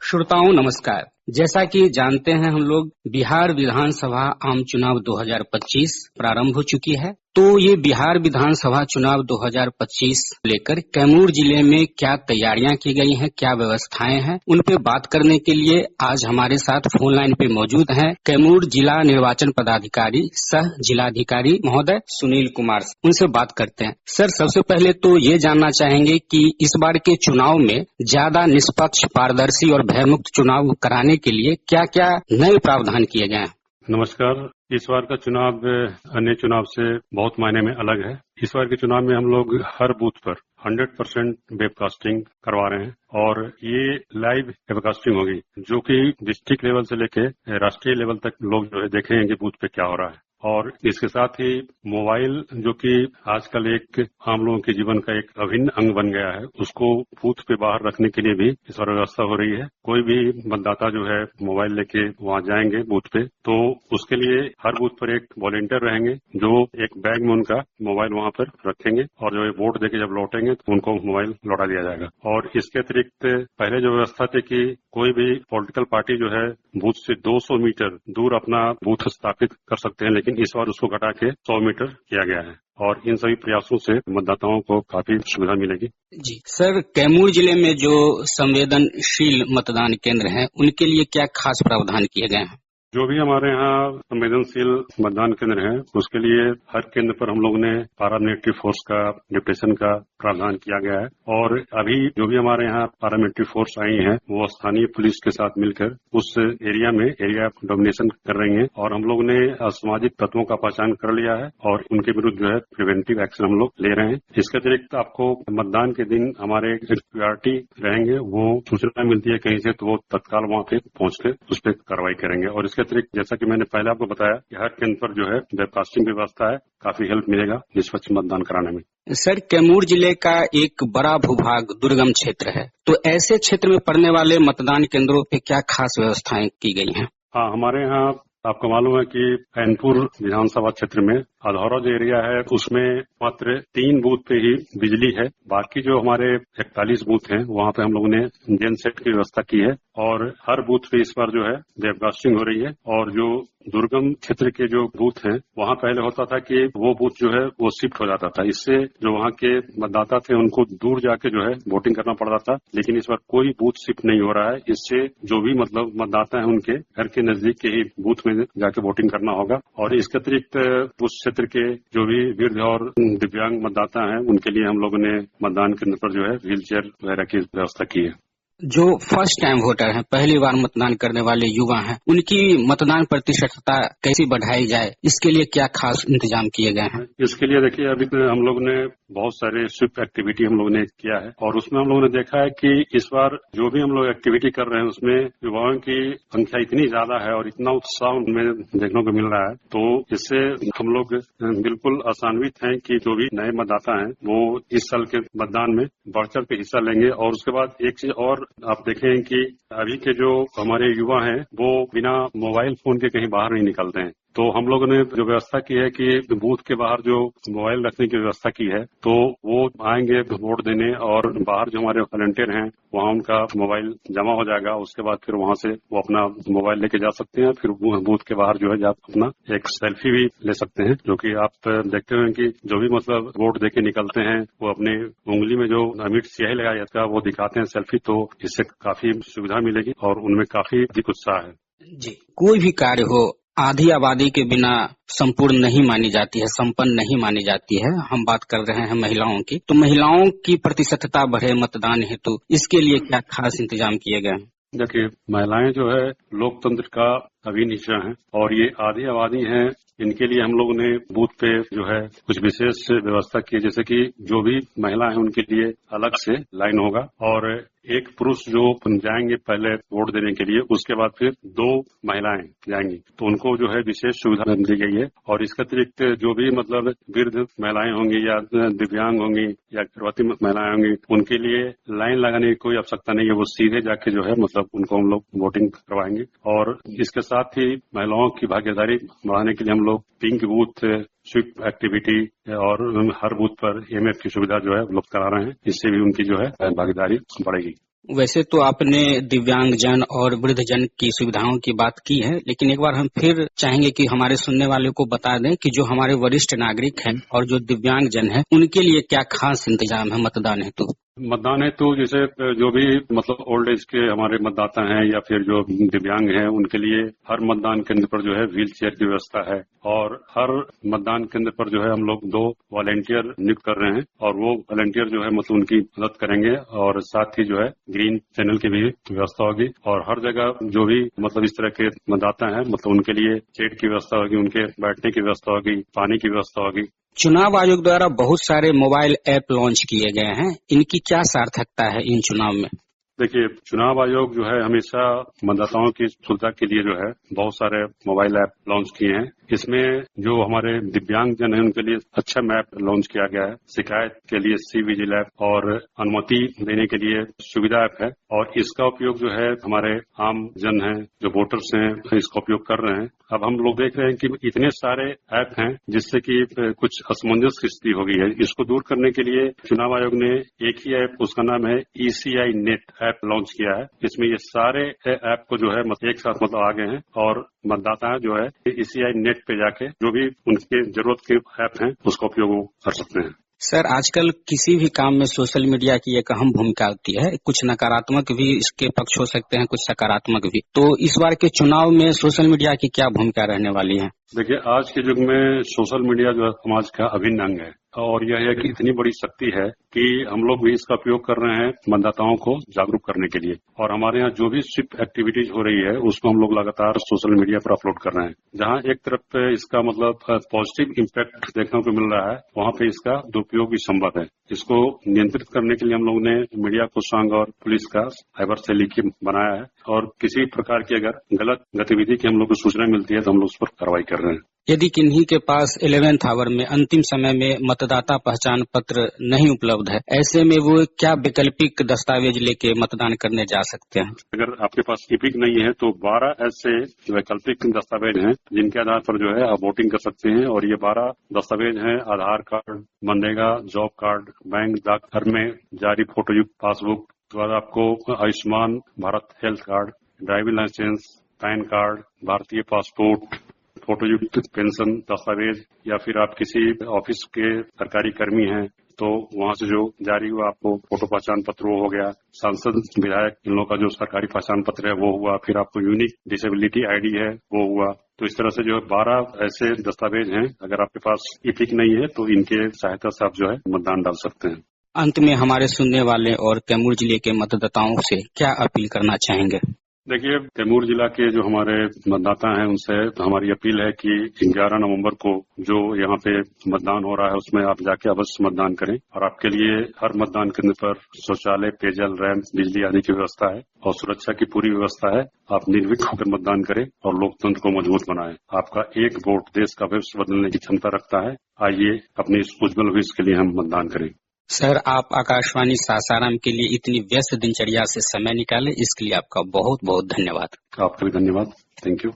श्रोताओं नमस्कार। जैसा कि जानते हैं हम लोग बिहार विधानसभा आम चुनाव 2025 प्रारंभ हो चुकी है। तो ये बिहार विधानसभा चुनाव 2025 लेकर कैमूर जिले में क्या तैयारियां की गई हैं, क्या व्यवस्थाएं हैं, उन पे बात करने के लिए आज हमारे साथ फोन लाइन पे मौजूद हैं कैमूर जिला निर्वाचन पदाधिकारी सह जिलाधिकारी महोदय सुनील कुमार। उनसे बात करते हैं। सर, सबसे पहले तो ये जानना चाहेंगे कि इस बार के चुनाव में ज्यादा निष्पक्ष, पारदर्शी और भयमुक्त चुनाव कराने के लिए क्या क्या नए प्रावधान किए गए हैं? नमस्कार। इस बार का चुनाव अन्य चुनाव से बहुत मायने में अलग है। इस बार के चुनाव में हम लोग हर बूथ पर 100% वेबकास्टिंग करवा रहे हैं और ये लाइव वेबकास्टिंग होगी, जो कि डिस्ट्रिक्ट लेवल से लेके राष्ट्रीय लेवल तक लोग जो है देखेंगे कि बूथ पे क्या हो रहा है। और इसके साथ ही मोबाइल, जो कि आजकल एक आम लोगों के जीवन का एक अभिन्न अंग बन गया है, उसको बूथ पे बाहर रखने के लिए भी इस बार व्यवस्था हो रही है। कोई भी मतदाता जो है मोबाइल लेके वहां जाएंगे बूथ पे, तो उसके लिए हर बूथ पर एक वॉलेंटियर रहेंगे जो एक बैग में उनका मोबाइल वहां पर रखेंगे और जो वोट देके जब लौटेंगे तो उनको मोबाइल लौटा दिया जाएगा। और इसके अतिरिक्त पहले जो व्यवस्था थी कि कोई भी पॉलिटिकल पार्टी जो है बूथ से 200 मीटर दूर अपना बूथ स्थापित कर सकते हैं, लेकिन इस बार उसको घटा के 100 मीटर किया गया है और इन सभी प्रयासों से मतदाताओं को काफी सुविधा मिलेगी। जी सर, कैमूर जिले में जो संवेदनशील मतदान केंद्र हैं, उनके लिए क्या खास प्रावधान किए गए हैं? जो भी हमारे यहाँ संवेदनशील मतदान केंद्र है, उसके लिए हर केंद्र पर हम लोगों ने पैरामिलिट्री फोर्स का डिप्टेशन का प्रावधान किया गया है। और अभी जो भी हमारे यहाँ पैरामिलिट्री फोर्स आई है, वो स्थानीय पुलिस के साथ मिलकर उस एरिया में एरिया डोमिनेशन कर रही है और हम लोग ने असामाजिक तत्वों का पहचान कर लिया है और उनके विरुद्ध जो है प्रिवेंटिव एक्शन हम लोग ले रहे हैं। इसके अतिरिक्त आपको मतदान के दिन हमारे प्रायोरिटी रहेंगे, वो सूचना मिलती है कहीं से तो वो तत्काल वहां पे पहुंच के उस पर कार्रवाई करेंगे। और इसके अतिरिक्त जैसा कि मैंने पहले आपको बताया कि हर केंद्र पर जो है वेबकास्टिंग की व्यवस्था है, काफी हेल्प मिलेगा निष्पक्ष मतदान कराने में। सर, कैमूर जिले का एक बड़ा भूभाग दुर्गम क्षेत्र है, तो ऐसे क्षेत्र में पड़ने वाले मतदान केंद्रों पे क्या खास व्यवस्थाएं की गई हैं? हाँ, हमारे यहाँ आपको मालूम है कि कैनपुर विधानसभा क्षेत्र में अधौरा जो एरिया है उसमें मात्र 3 बूथ पे ही बिजली है। बाकी जो हमारे 41 बूथ हैं वहां पे हम लोगों ने जेन सेट की व्यवस्था की है और हर बूथ पे इस बार जो है वेबकास्टिंग हो रही है। और जो दुर्गम क्षेत्र के जो बूथ हैं वहां पहले होता था कि वो बूथ जो है वो शिफ्ट हो जाता था, इससे जो वहां के मतदाता थे उनको दूर जाके जो है वोटिंग करना पड़ता था। लेकिन इस बार कोई बूथ शिफ्ट नहीं हो रहा है, इससे जो भी मतलब मतदाता है उनके घर के नजदीक के ही बूथ में जाके वोटिंग करना होगा। और इसके अतिरिक्त उस क्षेत्र के जो भी वृद्ध और दिव्यांग मतदाता हैं उनके लिए हम लोगों ने मतदान केंद्र पर जो है व्हील चेयर वगैरह की व्यवस्था की है। जो फर्स्ट टाइम वोटर हैं, पहली बार मतदान करने वाले युवा हैं, उनकी मतदान प्रतिशतता कैसे बढ़ाई जाए, इसके लिए क्या खास इंतजाम किए गए हैं? इसके लिए देखिए, अभी हम लोग ने बहुत सारे स्विप एक्टिविटी हम लोग ने किया है और उसमें हम लोगों ने देखा है कि इस बार जो भी हम लोग एक्टिविटी कर रहे हैं उसमें युवाओं की संख्या इतनी ज्यादा है और इतना उत्साह उनमें देखने को मिल रहा है, तो इससे हम लोग बिल्कुल आशान्वित हैं कि जो भी नए मतदाता हैं वो इस साल के मतदान में बढ़ चढ़ के हिस्सा लेंगे। और उसके बाद एक चीज और आप देखें कि अभी के जो हमारे युवा हैं वो बिना मोबाइल फोन के कहीं बाहर नहीं निकलते हैं, तो हम लोगों ने जो व्यवस्था की है कि बूथ के बाहर जो मोबाइल रखने की व्यवस्था की है, तो वो आएंगे वोट देने और बाहर जो हमारे वॉलंटियर हैं वहां उनका मोबाइल जमा हो जाएगा। उसके बाद फिर वहां से वो अपना मोबाइल लेके जा सकते हैं, फिर बूथ के बाहर जो है आप अपना एक सेल्फी भी ले सकते हैं, जो कि आप देखते हैं कि जो भी मतलब वोट देके निकलते हैं वो अपने उंगली में जो अमिट स्याही लगाया जाता है वो दिखाते हैं सेल्फी, तो इससे काफी सुविधा मिलेगी और उनमें काफी अधिक उत्साह है। जी, कोई भी कार्य हो आधी आबादी के बिना संपूर्ण नहीं मानी जाती है, संपन्न नहीं मानी जाती है। हम बात कर रहे हैं महिलाओं की, तो महिलाओं की प्रतिशतता बढ़े मतदान हेतु इसके लिए क्या खास इंतजाम किए गए हैं? देखिए, महिलाएं जो है लोकतंत्र का अभिन्न हिस्सा है और ये आधी आबादी है। इनके लिए हम लोगों ने बूथ पे जो है कुछ विशेष व्यवस्था की है, जैसे कि जो भी महिला है उनके लिए अलग से लाइन होगा और एक पुरुष जो जाएंगे पहले वोट देने के लिए, उसके बाद फिर 2 महिलाएं जाएंगी, तो उनको जो है विशेष सुविधा दी गई है। और इसके अतिरिक्त जो भी मतलब वृद्ध महिलाएं होंगी या दिव्यांग होंगी या गर्भवती महिलाएं होंगी, उनके लिए लाइन लगाने की कोई आवश्यकता नहीं है, वो सीधे जाके जो है मतलब उनको हम लोग वोटिंग करवाएंगे। और इसके साथ ही महिलाओं की भागीदारी बढ़ाने के लिए हम लोग पिंक बूथ स्वीप एक्टिविटी और हर बूथ पर EMF की सुविधा जो है उपलब्ध करा रहे हैं, इससे भी उनकी जो है भागीदारी बढ़ेगी। वैसे तो आपने दिव्यांगजन और वृद्धजन की सुविधाओं की बात की है, लेकिन एक बार हम फिर चाहेंगे कि हमारे सुनने वाले को बता दें कि जो हमारे वरिष्ठ नागरिक हैं और जो दिव्यांगजन हैं, उनके लिए क्या खास इंतजाम है मतदान हेतु? मतदान है तो जैसे जो भी मतलब ओल्ड एज के हमारे मतदाता हैं या फिर जो दिव्यांग हैं उनके लिए हर मतदान केंद्र पर जो है व्हील चेयर की व्यवस्था है और हर मतदान केंद्र पर जो है हम लोग 2 वॉलेंटियर नियुक्त कर रहे हैं और वो वॉलेंटियर जो है मतलब उनकी मदद करेंगे और साथ ही जो है ग्रीन चैनल की भी व्यवस्था होगी और हर जगह जो भी मतलब इस तरह के मतदाता हैं मतलब उनके लिए शेड की व्यवस्था होगी, उनके बैठने की व्यवस्था होगी, पानी की व्यवस्था होगी। चुनाव आयोग द्वारा बहुत सारे मोबाइल ऐप लॉन्च किए गए हैं, इनकी क्या सार्थकता है इन चुनाव में? देखिए, चुनाव आयोग जो है हमेशा मतदाताओं की सुविधा के लिए जो है बहुत सारे मोबाइल ऐप लॉन्च किए हैं। इसमें जो हमारे दिव्यांगजन हैं उनके लिए अच्छा मैप लॉन्च किया गया है। शिकायत के लिए सी विजिल ऐप और अनुमति देने के लिए सुविधा ऐप है और इसका उपयोग जो है हमारे आम जन हैं, जो वोटर्स हैं, इसका उपयोग कर रहे हैं। अब हम लोग देख रहे हैं कि इतने सारे ऐप हैं जिससे कि कुछ असमंजस की स्थिति हो गई है। इसको दूर करने के लिए चुनाव आयोग ने एक ही ऐप, उसका नाम है ECI नेट ऐप लॉन्च किया है। इसमें ये सारे ऐप को जो है एक साथ मतलब आ गए हैं और मतदाता जो है ECI नेट पे जाके जो भी उनके जरूरत के ऐप हैं उसका उपयोग कर सकते हैं। सर, आजकल किसी भी काम में सोशल मीडिया की एक अहम भूमिका होती है। कुछ नकारात्मक भी इसके पक्ष हो सकते हैं, कुछ सकारात्मक भी। तो इस बार के चुनाव में सोशल मीडिया की क्या भूमिका रहने वाली है? देखिए, आज के युग में सोशल मीडिया जो है समाज का अभिन्न अंग है और यह है कि इतनी बड़ी शक्ति है कि हम लोग भी इसका उपयोग कर रहे हैं मतदाताओं को जागरूक करने के लिए और हमारे यहाँ जो भी स्वीप एक्टिविटीज हो रही है उसको हम लोग लगातार सोशल मीडिया पर अपलोड कर रहे हैं। जहाँ एक तरफ इसका मतलब पॉजिटिव इम्पैक्ट देखने को मिल रहा है, वहाँ पे इसका दुरुपयोग भी संभव है। इसको नियंत्रित करने के लिए हम लोगों ने मीडिया कोषांग और पुलिस का साइबर सेल बनाया है और किसी प्रकार की अगर गलत गतिविधि की हम लोग को सूचना मिलती है तो हम लोग उस पर कार्रवाई कर रहे हैं। यदि किन्हीं के पास 11th आवर में अंतिम समय में मतदाता पहचान पत्र नहीं उपलब्ध है, ऐसे में वो क्या वैकल्पिक दस्तावेज लेके मतदान करने जा सकते हैं? अगर आपके पास ईपिक नहीं है तो 12 ऐसे वैकल्पिक दस्तावेज हैं जिनके आधार पर जो है आप वोटिंग कर सकते हैं और ये 12 दस्तावेज हैं: आधार कार्ड, मनरेगा जॉब कार्ड, बैंक डाकघर में जारी फोटोयुक्त पासबुक, उसके बाद आपको Ayushman Bharat health card, driving licence, PAN card, भारतीय पासपोर्ट, फोटोयुक्त पेंशन दस्तावेज या फिर आप किसी ऑफिस के सरकारी कर्मी हैं तो वहां से जो जारी हुआ आपको फोटो पहचान पत्र वो हो गया। सांसद, विधायक, इन लोगों का जो सरकारी पहचान पत्र है वो हुआ। फिर आपको यूनिक डिसेबिलिटी ID है वो हुआ। तो इस तरह से जो 12 ऐसे दस्तावेज हैं, अगर आपके पास ईपिक नहीं है तो इनके सहायता से आप जो है मतदान डाल सकते हैं। अंत में हमारे सुनने वाले और कैमूर जिले के मतदाताओं से क्या अपील करना चाहेंगे? देखिए, कैमूर जिला के जो हमारे मतदाता हैं उनसे हमारी अपील है कि 11 नवंबर को जो यहाँ पे मतदान हो रहा है उसमें आप जाके अवश्य मतदान करें और आपके लिए हर मतदान केंद्र पर शौचालय, पेयजल, रैंप, बिजली आदि की व्यवस्था है और सुरक्षा की पूरी व्यवस्था है। आप निर्भीक होकर मतदान करें और लोकतंत्र को मजबूत बनाएं। आपका एक वोट देश का भविष्य बदलने की क्षमता रखता है। आइए अपनी इस उज्जवल भविष्य के लिए हम मतदान करें। सर, आप आकाशवाणी सासाराम के लिए इतनी व्यस्त दिनचर्या से समय निकाले, इसके लिए आपका बहुत बहुत धन्यवाद। आपका भी धन्यवाद। Thank you.